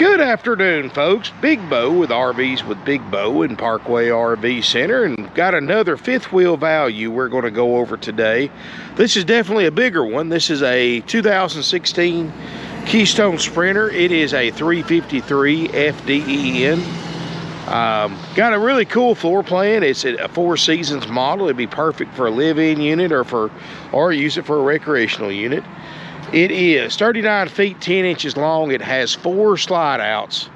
Good afternoon, folks. Big Bo with RVs with Big Bo in Parkway RV Center, and got another fifth wheel value we're going to go over today. This is definitely a bigger one. This is a 2016 Keystone Sprinter. It is a 353FWDEN. Got a really cool floor plan. It's a 4 Seasons model. It'd be perfect for a live-in unit or use it for a recreational unit. It is 39 feet 10 inches long. It has 4 slide outs,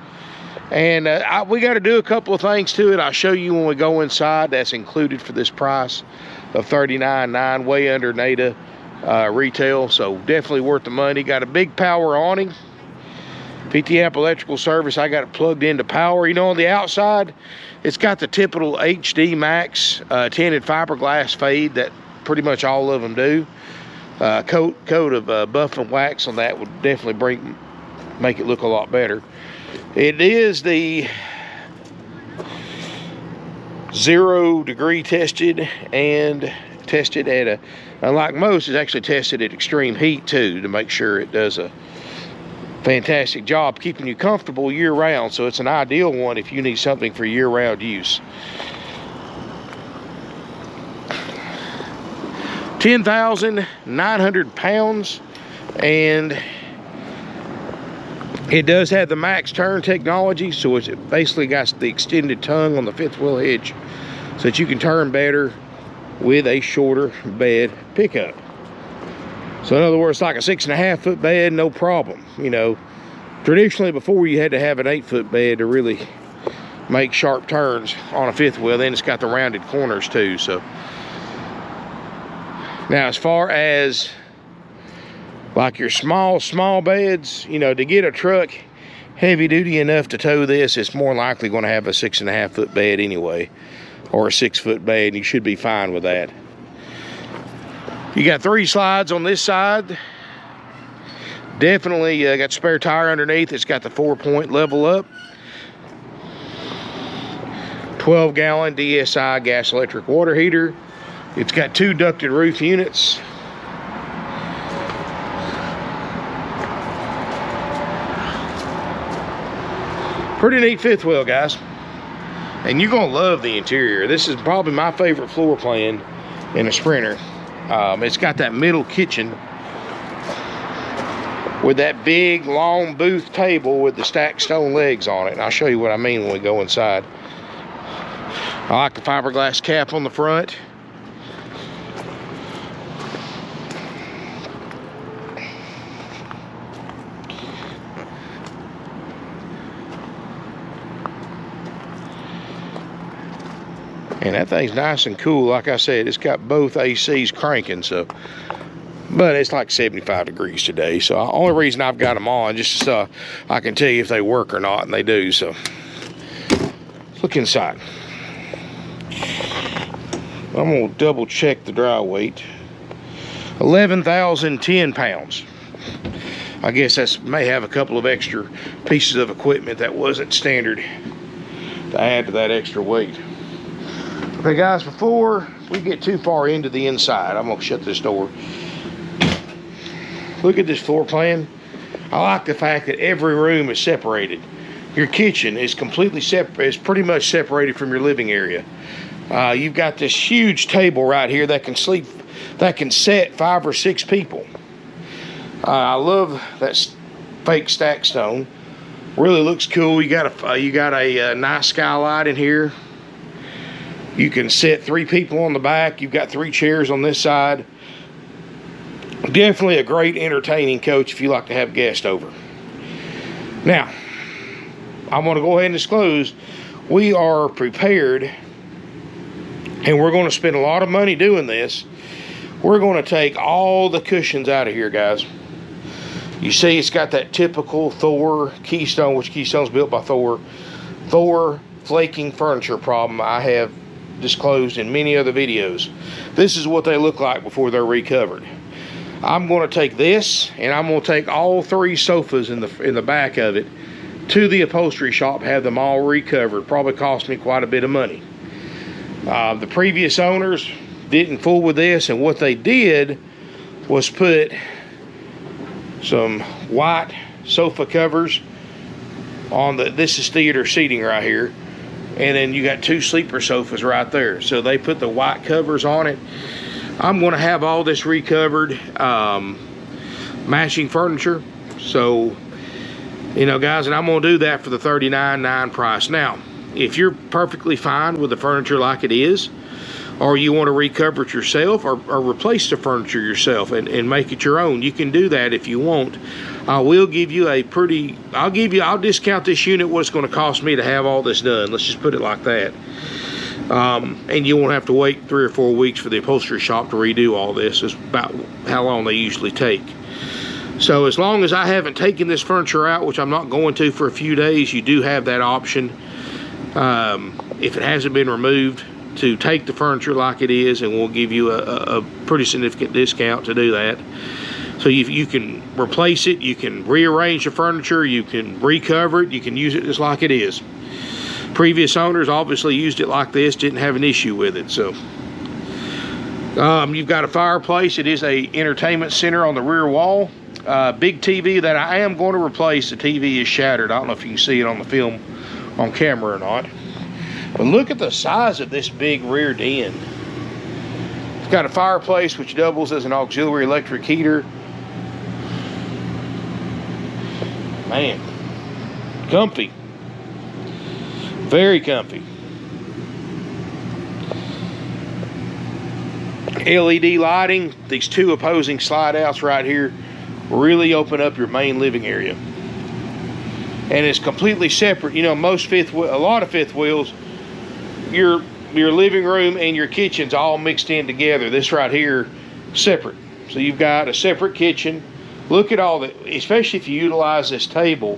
and we got to do a couple of things to it. I'll show you when we go inside. That's included for this price of $39.9, way under NADA retail, so definitely worth the money. Got a big power awning, 50 amp electrical service. I got it plugged into power. You know, on the outside it's got the typical HD Max tinted fiberglass fade that pretty much all of them do. Coat of buff and wax on that would definitely make it look a lot better. It is the 0 degree tested, and tested at unlike most, it's actually tested at extreme heat too, to make sure it does a fantastic job keeping you comfortable year round. So it's an ideal one if you need something for year round use. 10,900 pounds, and it does have the max turn technology, so it's basically got the extended tongue on the fifth wheel hitch so that you can turn better with a shorter bed pickup. So in other words, like a 6.5 foot bed, no problem. You know, traditionally before you had to have an 8 foot bed to really make sharp turns on a fifth wheel. Then it's got the rounded corners too. So now, as far as like your small beds, you know, to get a truck heavy duty enough to tow this, it's more likely going to have a 6.5 foot bed anyway, or a 6 foot bed, and you should be fine with that. You got 3 slides on this side. Definitely got spare tire underneath. It's got the 4-point level up. 12-gallon DSI gas electric water heater. It's got 2 ducted roof units. Pretty neat fifth wheel, guys. And you're gonna love the interior. This is probably my favorite floor plan in a Sprinter. It's got that middle kitchen with that big long booth table with the stacked stone legs on it. And I'll show you what I mean when we go inside. I like the fiberglass cap on the front. And that thing's nice and cool. Like I said, it's got both ACs cranking, so, but it's like 75 degrees today. So the only reason I've got them on, just so I can tell you if they work or not, and they do. So let's look inside. I'm gonna double check the dry weight. 11,010 pounds. I guess that's may have a couple of extra pieces of equipment that wasn't standard to add to that extra weight. Okay, guys, before we get too far into the inside, I'm gonna shut this door. Look at this floor plan. I like the fact that every room is separated. Your kitchen is completely separate, is pretty much separated from your living area. You've got this huge table right here that can set 5 or 6 people. I love that fake stack stone. Really looks cool. You got a nice skylight in here. You can sit 3 people on the back. You've got 3 chairs on this side. Definitely a great entertaining coach if you like to have guests over. Now, I'm going to go ahead and disclose we are prepared, and we're going to spend a lot of money doing this. We're going to take all the cushions out of here, guys. You see it's got that typical Thor Keystone, which Keystone's built by Thor flaking furniture problem I have disclosed in many other videos. This is what they look like before they're recovered. I'm going to take this, and I'm going to take all 3 sofas in the back of it to the upholstery shop, have them all recovered. Probably cost me quite a bit of money. The previous owners didn't fool with this, and what they did was put some white sofa covers on the, this is theater seating right here. And then you got 2 sleeper sofas right there. So they put the white covers on it. I'm gonna have all this recovered, matching furniture. So, you know, guys, and I'm gonna do that for the $39.9 price. Now, if you're perfectly fine with the furniture like it is, or you want to recover it yourself, or replace the furniture yourself and make it your own, you can do that if you want. I will give you a pretty, I'll discount this unit what it's going to cost me to have all this done. Let's just put it like that. And you won't have to wait 3 or 4 weeks for the upholstery shop to redo all this. It's about how long they usually take. So as long as I haven't taken this furniture out, which I'm not going to for a few days, you do have that option. If it hasn't been removed, to take the furniture like it is, and we'll give you a pretty significant discount to do that. So you can replace it, you can rearrange the furniture, you can recover it, you can use it just like it is. Previous owners obviously used it like this, didn't have an issue with it. So you've got a fireplace. It is a entertainment center on the rear wall. Big TV that I am going to replace. The TV is shattered. I don't know if you can see it on the film on camera or not. But look at the size of this big rear den. It's got a fireplace which doubles as an auxiliary electric heater. Man, comfy. Very comfy. LED lighting. These 2 opposing slide outs right here really open up your main living area. And it's completely separate. You know, a lot of fifth wheels, your living room and your kitchen's all mixed in together. This right here, separate. So you've got a separate kitchen. Look at all the, especially if you utilize this table,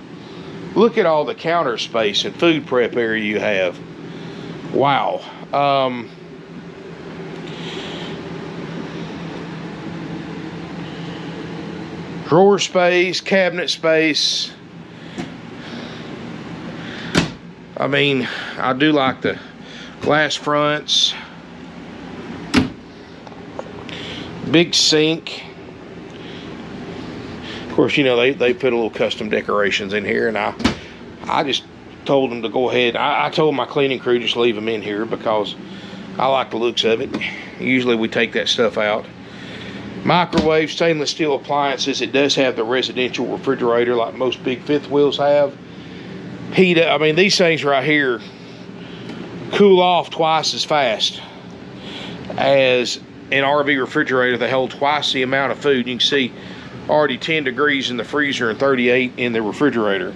look at all the counter space and food prep area you have. Wow. Drawer space, cabinet space. I mean, I do like the glass fronts, big sink. Of course, you know, they put a little custom decorations in here, and I just told them to go ahead. I told my cleaning crew just leave them in here because I like the looks of it. Usually we take that stuff out. Microwave, stainless steel appliances. It does have the residential refrigerator like most big fifth wheels have. Heat, I mean, these things right here cool off twice as fast as an RV refrigerator that holds twice the amount of food. You can see already 10 degrees in the freezer and 38 in the refrigerator.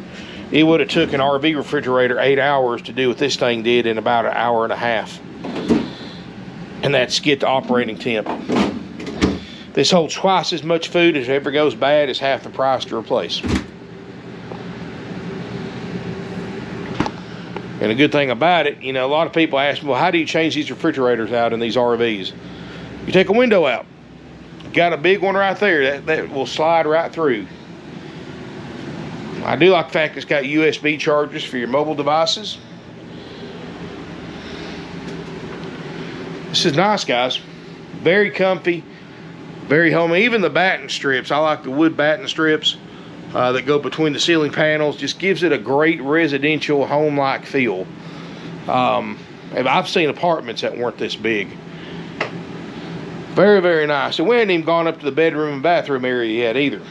It would have took an RV refrigerator 8 hours to do what this thing did in about an hour and a half. And that's get to operating temp. This holds twice as much food. If it ever goes bad, it's half the price to replace. And a good thing about it, you know, a lot of people ask me, well, how do you change these refrigerators out in these RVs? You take a window out. Got a big one right there that will slide right through. I do like the fact it's got USB chargers for your mobile devices. This is nice, guys. Very comfy, very homey. Even the batten strips, I like the wood batten strips that go between the ceiling panels. Just gives it a great residential home-like feel. I've seen apartments that weren't this big. Very, very nice. And we hadn't even gone up to the bedroom and bathroom area yet either.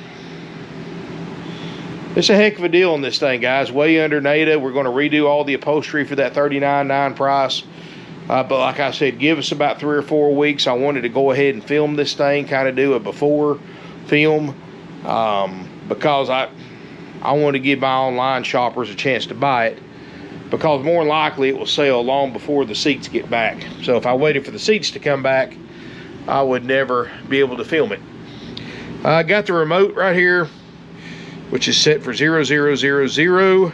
It's a heck of a deal on this thing, guys. Way under NADA. We're going to redo all the upholstery for that $39.9 price. But like I said, give us about 3 or 4 weeks. I wanted to go ahead and film this thing, kind of do a before film, because I want to give my online shoppers a chance to buy it, because more than likely it will sell long before the seats get back. So if I waited for the seats to come back, I would never be able to film it. I got the remote right here, which is set for 0000.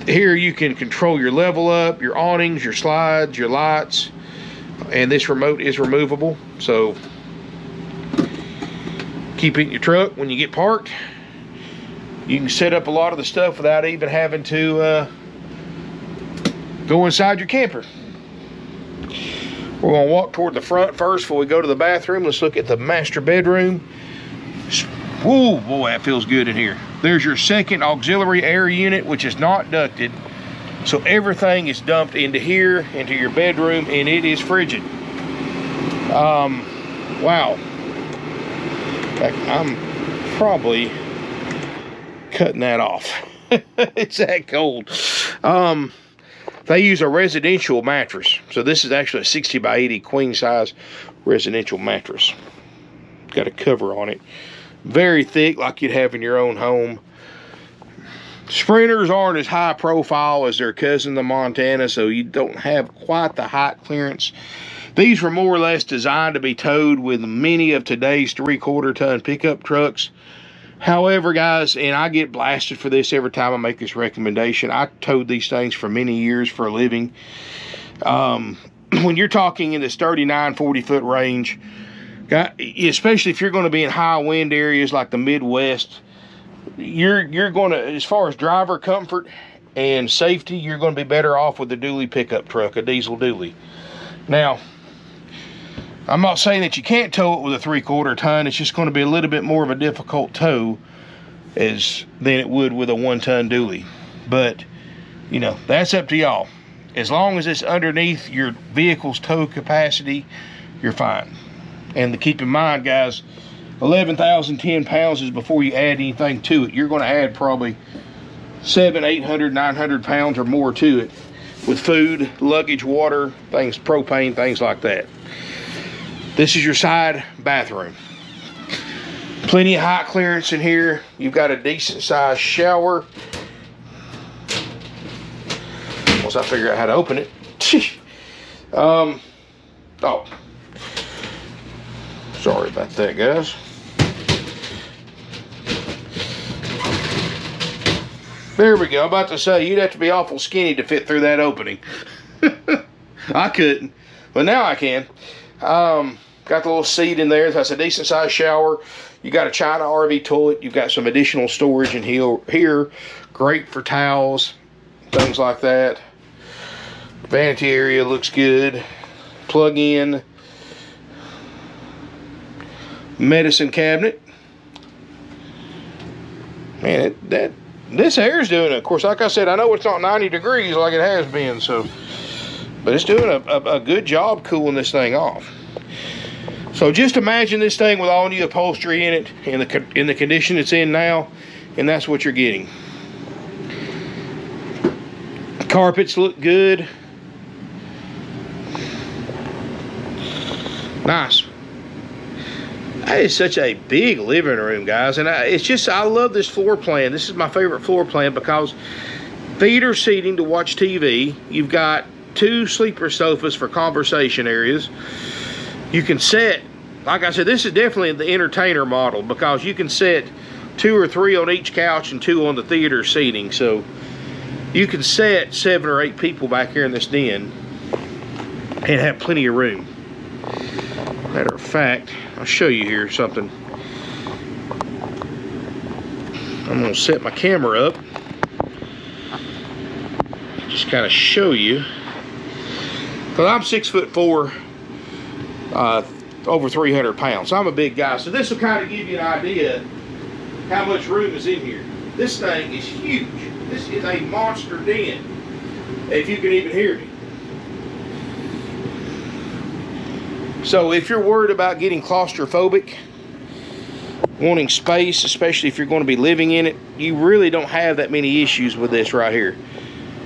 Here you can control your level up, your awnings, your slides, your lights, and this remote is removable. So keep it in your truck when you get parked. You can set up a lot of the stuff without even having to go inside your camper. We're going to walk toward the front first before we go to the bathroom. Let's look at the master bedroom. Whoa, boy, that feels good in here. There's your second auxiliary air unit, which is not ducted. So everything is dumped into here, into your bedroom, and it is frigid. Wow. In fact, I'm probably cutting that off. It's that cold. They use a residential mattress. So this is actually a 60 by 80 queen size residential mattress. Got a cover on it. Very thick, like you'd have in your own home. Sprinters aren't as high profile as their cousin, the Montana, so you don't have quite the height clearance. These were more or less designed to be towed with many of today's 3/4 ton pickup trucks. However, guys, and I get blasted for this every time I make this recommendation, I towed these things for many years for a living. When you're talking in this 39, 40 foot range, especially if you're going to be in high wind areas like the Midwest, you're going to, as far as driver comfort and safety, you're going to be better off with a dually pickup truck, a diesel dually. Now, I'm not saying that you can't tow it with a 3/4 ton. It's just going to be a little bit more of a difficult tow than it would with a 1 ton dually. But, you know, that's up to y'all. As long as it's underneath your vehicle's tow capacity, you're fine. And to keep in mind, guys, 11,010 pounds is before you add anything to it. You're going to add probably 700, 800, 900 pounds or more to it with food, luggage, water, things, propane, things like that. This is your side bathroom. Plenty of height clearance in here. You've got a decent sized shower. Once I figure out how to open it. Oh. Sorry about that, guys. There we go. I'm about to say, you'd have to be awful skinny to fit through that opening. I couldn't, but now I can. Got the little seat in there. That's a decent sized shower. You got a China RV toilet. You've got some additional storage in here. Great for towels, things like that. Vanity area looks good. Plug in. Medicine cabinet. Man, this air's doing it. Of course, like I said, I know it's not 90 degrees like it has been, so, but it's doing a good job cooling this thing off. So just imagine this thing with all new upholstery in it, in the condition it's in now, and that's what you're getting. Carpets look good. Nice. That is such a big living room, guys, and I love this floor plan. This is my favorite floor plan because theater seating to watch TV. You've got 2 sleeper sofas for conversation areas. You can set, like I said, this is definitely the entertainer model because you can set 2 or 3 on each couch and 2 on the theater seating. So you can set 7 or 8 people back here in this den and have plenty of room. Matter of fact, I'll show you here something. I'm gonna set my camera up. Just kind of show you. Because I'm 6'4", over 300 pounds. So I'm a big guy. So this will kind of give you an idea how much room is in here. This thing is huge. This is a monster den, if you can even hear me. So if you're worried about getting claustrophobic, wanting space, especially if you're going to be living in it, you really don't have that many issues with this right here.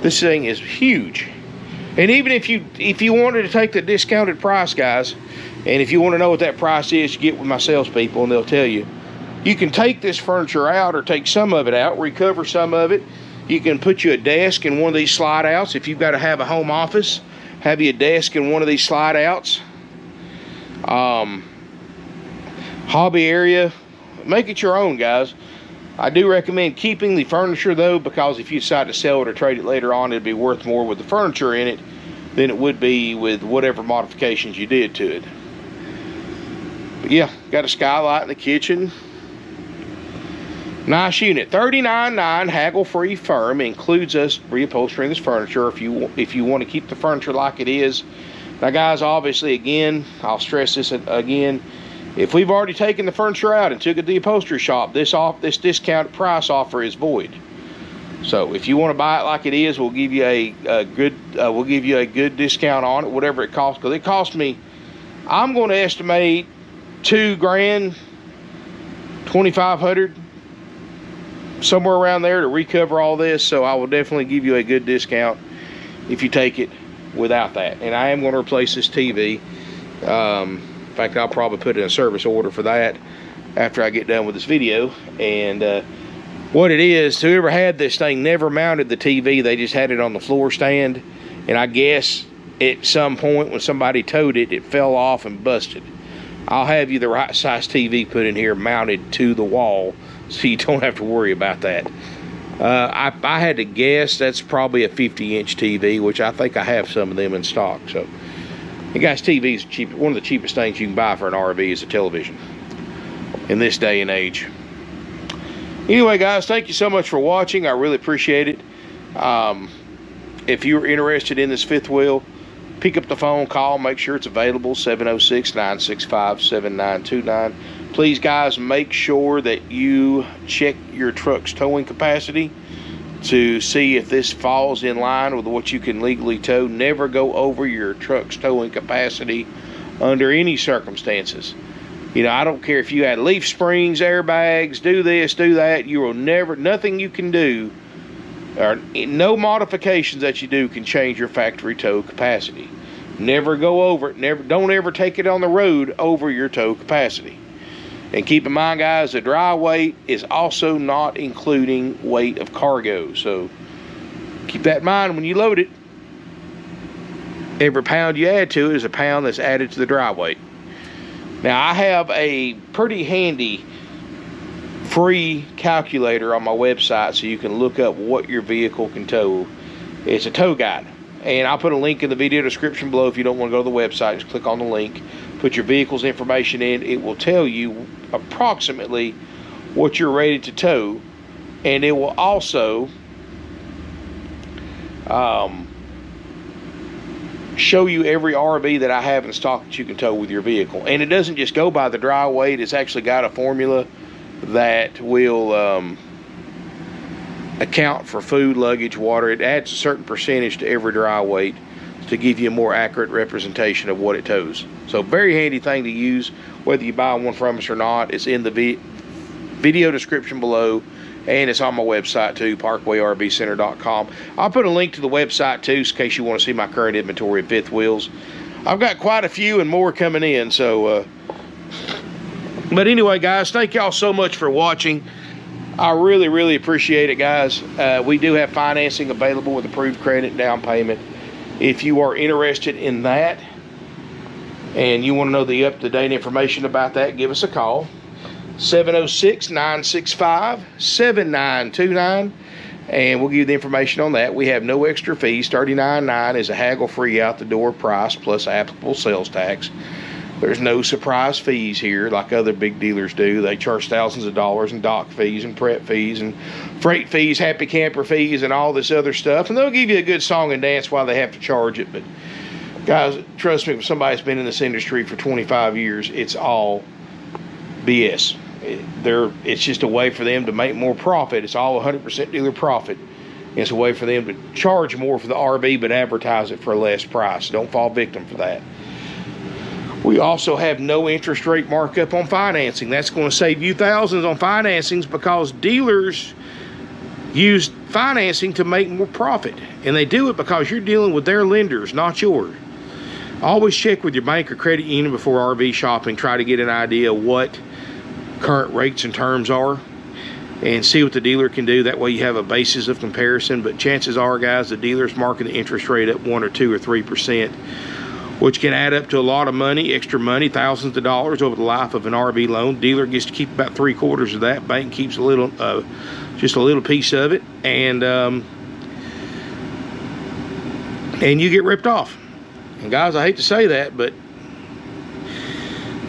This thing is huge. And even if you wanted to take the discounted price, guys, and if you want to know what that price is, you get with my salespeople and they'll tell you. You can take this furniture out or take some of it out, recover some of it. You can put you a desk in one of these slide outs. If you've got to have a home office, have you a desk in one of these slide outs. Hobby area, make it your own, guys. I do recommend keeping the furniture though, because if you decide to sell it or trade it later on, it'd be worth more with the furniture in it than it would be with whatever modifications you did to it. But yeah, got a skylight in the kitchen. Nice unit. $39,900 haggle-free firm, includes us reupholstering this furniture if you want to keep the furniture like it is. Now guys, obviously, again, I'll stress this again, If we've already taken the furniture out and took it to the upholstery shop, this discounted price offer is void. So if you want to buy it like it is, we'll give you a good discount on it, whatever it costs. Because it cost me, I'm going to estimate $2,000, $2,500, somewhere around there to recover all this. So I will definitely give you a good discount if you take it without that. And I am going to replace this TV. In fact, I'll probably put in a service order for that after I get done with this video. And what it is, whoever had this thing never mounted the TV. They just had it on the floor stand. And I guess at some point when somebody towed it, it fell off and busted. I'll have you the right size TV put in here, mounted to the wall, so you don't have to worry about that. I had to guess that's probably a 50-inch TV, which I think I have some of them in stock. So, and guys, TV is cheap. One of the cheapest things you can buy for an RV is a television in this day and age. Anyway, guys, thank you so much for watching. I really appreciate it. If you're interested in this fifth wheel, pick up the phone, call, make sure it's available, 706-965-7929. Please, guys, make sure that you check your truck's towing capacity to see if this falls in line with what you can legally tow. Never go over your truck's towing capacity under any circumstances. You know, I don't care if you had leaf springs, airbags, do this, do that. You will never, nothing you can do, or no modifications that you do can change your factory tow capacity. Never go over it. Don't ever take it on the road over your tow capacity. And keep in mind, guys, the dry weight is also not including weight of cargo. So keep that in mind when you load it. Every pound you add to it is a pound that's added to the dry weight. Now, I have a pretty handy free calculator on my website so you can look up what your vehicle can tow. It's a tow guide. And I'll put a link in the video description below if you don't want to go to the website. Just click on the link, put your vehicle's information in. It will tell you approximately what you're rated to tow. And it will also show you every RV that I have in stock that you can tow with your vehicle. And it doesn't just go by the dry weight. It's actually got a formula that will account for food, luggage, water. It adds a certain percentage to every dry weight to give you a more accurate representation of what it tows. So very handy thing to use, whether you buy one from us or not. It's in the video description below, and it's on my website too, parkwayrvcenter.com. I'll put a link to the website too, in case you want to see my current inventory of fifth wheels. I've got quite a few and more coming in. So, but anyway, guys, thank y'all so much for watching. I really, really appreciate it, guys. We do have financing available with approved credit and down payment. If you are interested in that and you want to know the up-to-date information about that, give us a call. 706-965-7929, and we'll give you the information on that. We have no extra fees. $39.9 is a haggle-free out-the-door price plus applicable sales tax. There's no surprise fees here like other big dealers do. They charge thousands of dollars in dock fees and prep fees and freight fees, happy camper fees, and all this other stuff. And they'll give you a good song and dance while they have to charge it. But guys, trust me, if somebody's been in this industry for 25 years, it's all BS. It's just a way for them to make more profit. It's all 100% dealer profit. It's a way for them to charge more for the RV but advertise it for a less price. Don't fall victim for that. We also have no interest rate markup on financing. That's going to save you thousands on financings because dealers use financing to make more profit. And they do it because you're dealing with their lenders, not yours. Always check with your bank or credit union before RV shopping. Try to get an idea of what current rates and terms are and see what the dealer can do. That way you have a basis of comparison. But chances are, guys, the dealer's marking the interest rate up 1 or 2 or 3%. Which can add up to a lot of money, extra money, thousands of dollars over the life of an RV loan. Dealer gets to keep about 3/4 of that. Bank keeps a little, just a little piece of it, and you get ripped off. And guys, I hate to say that, but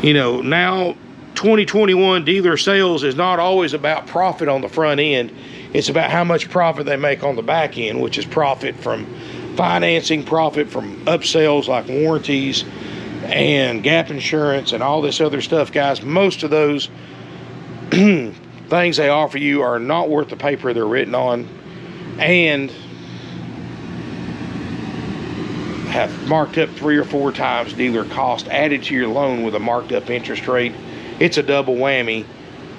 you know, now 2021 dealer sales is not always about profit on the front end. It's about how much profit they make on the back end, which is profit from financing, profit from upsells like warranties and gap insurance and all this other stuff, guys. Most of those things they offer you are not worth the paper they're written on, and have marked up 3 or 4 times dealer cost added to your loan with a marked up interest rate. It's a double whammy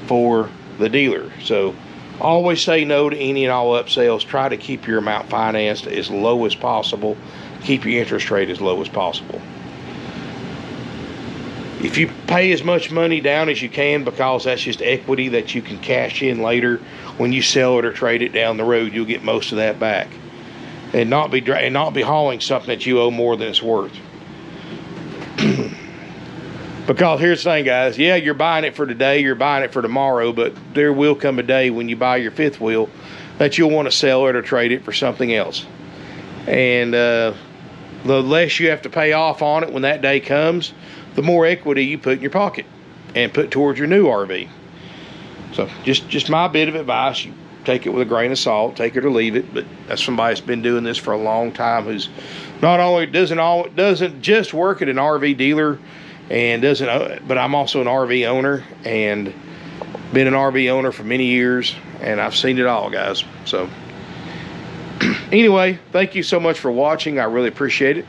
for the dealer. So always say no to any and all upsells. Try to keep your amount financed as low as possible. Keep your interest rate as low as possible. If you pay as much money down as you can, because that's just equity that you can cash in later when you sell it or trade it down the road, you'll get most of that back, and not be hauling something that you owe more than it's worth. Because here's the thing, guys. Yeah, you're buying it for today, you're buying it for tomorrow, but there will come a day when you buy your fifth wheel that you'll want to sell it or trade it for something else. And the less you have to pay off on it when that day comes, the more equity you put in your pocket and put towards your new RV. So just my bit of advice. You take it with a grain of salt, take it or leave it, but that's somebody that's been doing this for a long time, who's not only doesn't just work at an RV dealer, and but I'm also an RV owner and been an RV owner for many years, and I've seen it all, guys. So anyway, thank you so much for watching. I really appreciate it.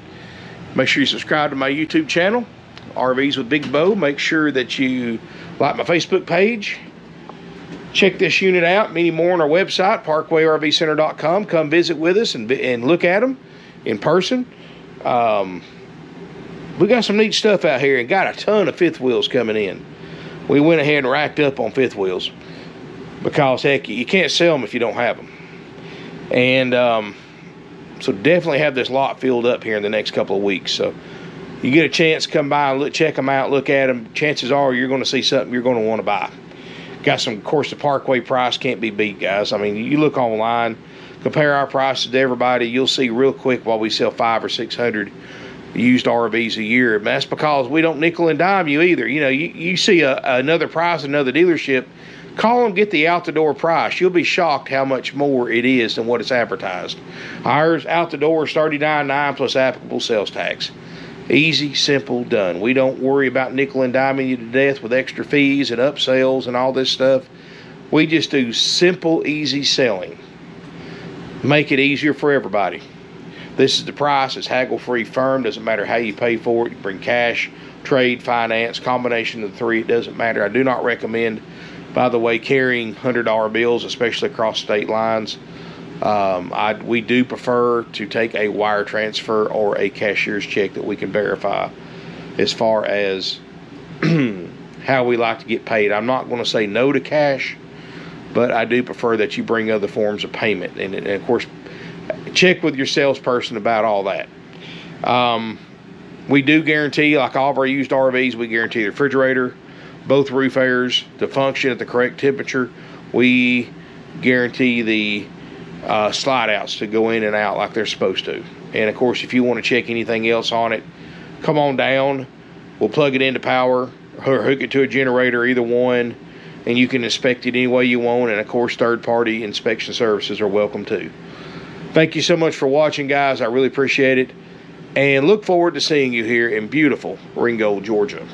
Make sure you subscribe to my YouTube channel, RVs with Big Bo. Make sure that you like my Facebook page. Check this unit out, many more on our website, parkwayrvcenter.com. Come visit with us and look at them in person. We got some neat stuff out here and got a ton of fifth wheels coming in. We went ahead and racked up on fifth wheels because, heck, you can't sell them if you don't have them. And so definitely have this lot filled up here in the next couple of weeks. So you get a chance, come by and check them out, look at them. Chances are you're going to see something you're going to want to buy. Got some, of course, the Parkway price can't be beat, guys. I mean, you look online, compare our prices to everybody, you'll see real quick why we sell 500 or 600 used RVs a year. And that's because we don't nickel and dime you either. You know, you see another price, another dealership, call them, get the out the door price. You'll be shocked how much more it is than what it's advertised. Ours out the door is $39.9 plus applicable sales tax. Easy, simple, done. We don't worry about nickel and diming you to death with extra fees and upsells and all this stuff. We just do simple, easy selling. Make it easier for everybody. This is the price. It's haggle-free, firm. Doesn't matter how you pay for it. You bring cash, trade, finance, combination of the three. It doesn't matter. I do not recommend, by the way, carrying $100 bills, especially across state lines. We do prefer to take a wire transfer or a cashier's check that we can verify as far as how we like to get paid. I'm not going to say no to cash, but I do prefer that you bring other forms of payment. And of course, check with your salesperson about all that. We do guarantee, like all of our used RVs, we guarantee the refrigerator, both roof airs to function at the correct temperature. We guarantee the slide outs to go in and out like they're supposed to. And of course, if you want to check anything else on it, come on down. We'll plug it into power or hook it to a generator, either one, and you can inspect it any way you want. And of course, third-party inspection services are welcome too. Thank you so much for watching, guys. I really appreciate it, and look forward to seeing you here in beautiful Ringgold, Georgia.